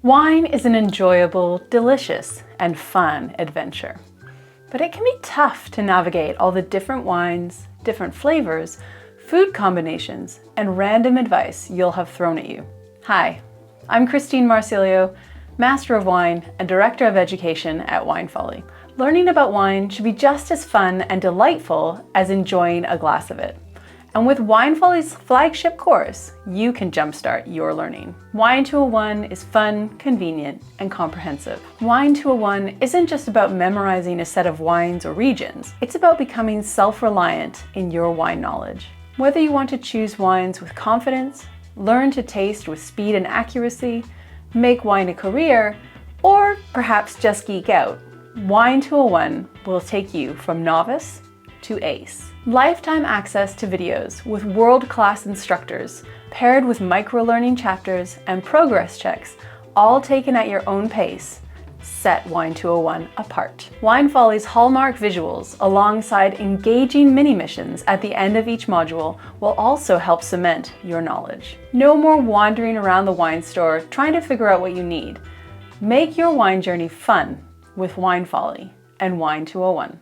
Wine is an enjoyable, delicious, and fun adventure. But it can be tough to navigate all the different wines, different flavors, food combinations, and random advice you'll have thrown at you. Hi, I'm Christine Marsilio, Master of Wine and Director of Education at Wine Folly. Learning about wine should be just as fun and delightful as enjoying a glass of it. And with Wine Folly's flagship course, you can jumpstart your learning. Wine 201 is fun, convenient, and comprehensive. Wine 201 isn't just about memorizing a set of wines or regions. It's about becoming self-reliant in your wine knowledge. Whether you want to choose wines with confidence, learn to taste with speed and accuracy, make wine a career, or perhaps just geek out, Wine 201 will take you from novice to ace. Lifetime access to videos with world-class instructors, paired with micro-learning chapters and progress checks, all taken at your own pace, set Wine 201 apart. Wine Folly's hallmark visuals, alongside engaging mini-missions at the end of each module, will also help cement your knowledge. No more wandering around the wine store trying to figure out what you need. Make your wine journey fun with Wine Folly and Wine 201.